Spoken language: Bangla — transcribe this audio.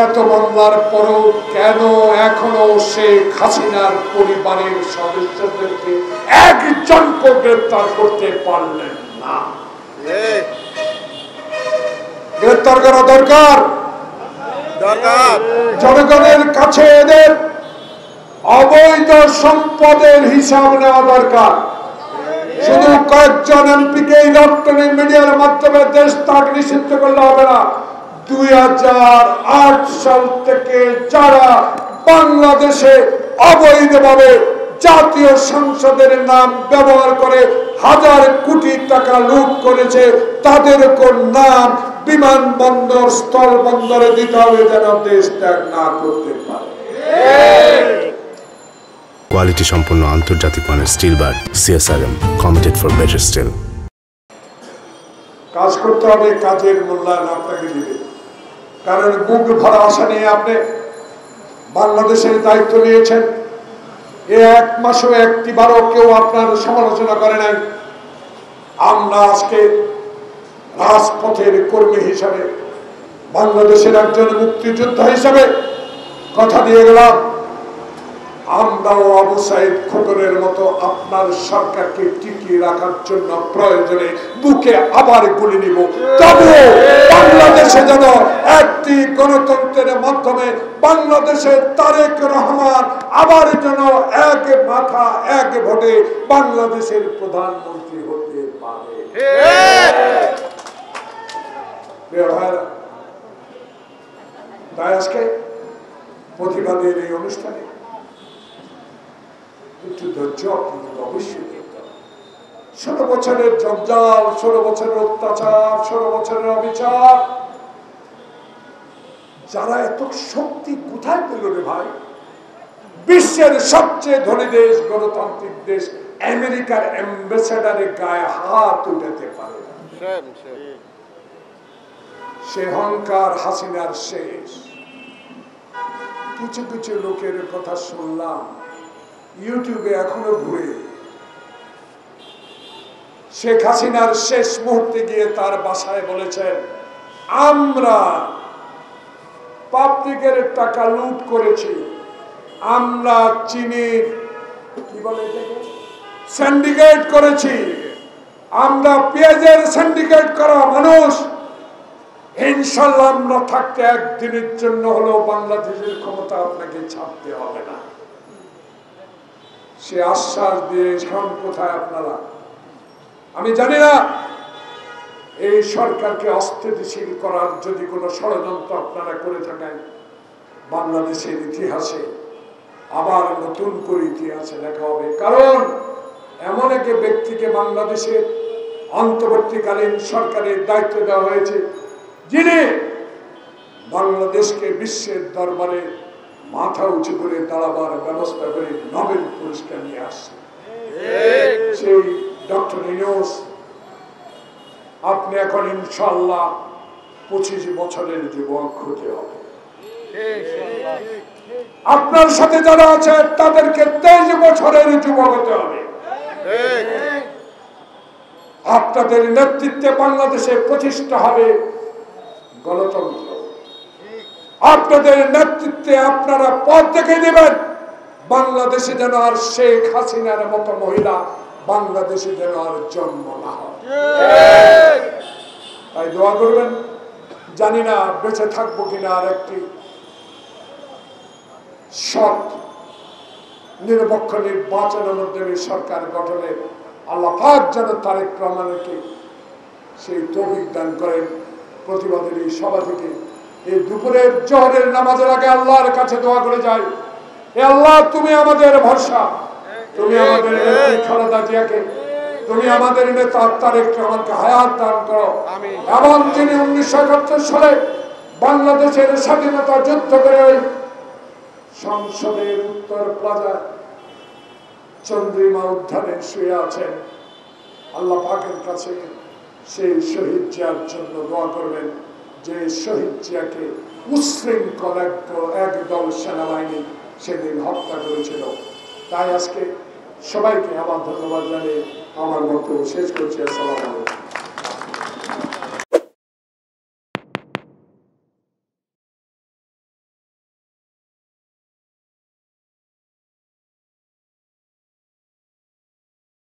এত মামলার পরও কেন এখনো শেখ হাসিনার পরিবারের সদস্যদেরকে একজনকে গ্রেফতার করতে পারলেন না? গ্রেফতার করা দরকার। জনগণের কাছে এদের অবৈধ সম্পদের হিসাব নেওয়া দরকার। শুধু কয়েকজন এমপিকে ইলেকট্রনিক মিডিয়ার মাধ্যমে দেশ ত্যাগ নিষিদ্ধ করলে হবে না। 2008 সাল থেকে যারা বাংলাদেশে অবৈধভাবে জাতীয় সংসদের নাম ব্যবহার করে হাজার কোটি টাকা লুট করেছে, তাদের কোন নাম বিমানবন্দর স্থল বন্দরে দিতে হবে যেন দেশ ত্যাগ না করতে পারে। কোয়ালিটি সম্পন্ন আন্তর্জাতিক মানের still bar CSRM, committed for better still. কাজ করতে হবে, কাজের মূল্যায়ন আপনাকে দিবে। কারণ বুক ভরা আশা নিয়ে আপনি বাংলাদেশের দায়িত্ব নিয়েছেন। এক মাসও একটিবারও কেউ আপনার সমালোচনা করে নাই। আমরা আজকে রাজপথের কর্মী হিসাবে, বাংলাদেশের একজন মুক্তিযোদ্ধা হিসাবে কথা দিয়ে গেলাম, আমরাও আবু সাইদ খোকনের মতো আপনার সরকারকে টিকিয়ে রাখার জন্য প্রয়োজনে বুকে আবার গুলি নিব। তবুও বাংলাদেশে যেন একটি গণতন্ত্রের মাধ্যমে বাংলাদেশের তারেক রহমান আবার যেন এক মাথা এক ভোটে বাংলাদেশের প্রধানমন্ত্রী হতে পারে। তাই আজকে প্রতিবাদের এই অনুষ্ঠানে একটু ধৈর্য আপনাদের অবশ্যই করতে হবে। 16 বছরের জঞ্জাল, 16 বছরের অত্যাচার, 16 বছরের অবিচার, যারা এত শক্তি কোথায় পেল রে ভাই? বিশ্বের সবচেয়ে ধনী দেশ, গণতান্ত্রিক দেশ আমেরিকার অ্যাম্বাসেডারের গায়ে হাত উঠাতে পারে না। সে অহংকার হাসিনার শেষ। কিছু কিছু লোকের কথা শুনলাম ইউটিউবে এখনো ঘুরে, শেখ হাসিনার শেষ মুহূর্তে গিয়ে তার বাসায় বলেছেন, আমরা পাবলিকের টাকা লুট করেছি, আমরা চিনির কি বলে সিন্ডিকেট করেছি, আমরা পেঁয়াজের সিন্ডিকেট করা মানুষ, ইনশাল্লাহ আমরা থাকতে একদিনের জন্য হলেও বাংলাদেশের ক্ষমতা আপনাকে ছাড়তে হবে না। সে আশ্বাস দিয়ে এখন কোথায় আপনারা? আমি জানি না এই সরকারকে অস্থিতিশীল করার যদি কোনো ষড়যন্ত্র আপনারা করে থাকেন, বাংলাদেশের ইতিহাসে আবার নতুন করে ইতিহাসে লেখা হবে। কারণ এমন এক ব্যক্তিকে বাংলাদেশের অন্তর্বর্তীকালীন সরকারের দায়িত্ব দেওয়া হয়েছে, যিনি বাংলাদেশকে বিশ্বের দরবারে মাথা উঁচু করে দাঁড়াবার ব্যবস্থা করে নোবেল পুরস্কার নিয়ে আসছে, সেই ডক্টর ইউনূস। আপনি এখন ইনশাআল্লাহ 25 বছরের যুবক হতে হবে। আপনার সাথে যারা আছে তাদেরকে 23 বছরের যুবক হতে হবে। আপনাদের নেতৃত্বে বাংলাদেশে প্রতিষ্ঠা হবে গণতন্ত্র। আপনাদের নেতৃত্বে আপনারা পথ দেখে দেবেন বাংলাদেশে যেন আর শেখ হাসিনার মতো মহিলা বাংলাদেশে যেন আর জন্ম না হয়। তাই দোয়া করবেন। জানি না বেঁচে থাকবো কিনা আর একটি সৎ নিরপেক্ষ নির্বাচনের মাধ্যমে সরকার গঠনের আল্লাহ পাক যেন তারেক রহমানকে সেই তৌফিক দান করেন। প্রতিবাদের এই সভা থেকে এই দুপুরের জোহরের নামাজের আগে আল্লাহর কাছে দোয়া করে যাই, হে আল্লাহ তুমি আমাদের ভরসা, তুমি আমাদের খালেদা জিয়াকে, তুমি আমাদের নেতা তারেক রহমানকে হায়াত দান করো। এমন যিনি 1971 সালে বাংলাদেশের স্বাধীনতা যুদ্ধ করে ওই সংসদের উত্তর প্লাজা চন্দ্রিমা উদ্যানে শুয়ে আছেন, আল্লাহ পাকের কাছে সেই শহীদ জিয়ার জন্য দোয়া করবেন যে শহীদ জিয়াকে উশৃঙ্খল একদল সেনাবাহিনী সেদিন হত্যা করেছিল। তাই আজকে সবাইকে আবার ধন্যবাদ জানিয়ে আমার বক্তব্য শেষ করছি। আসসালামু আলাইকুম।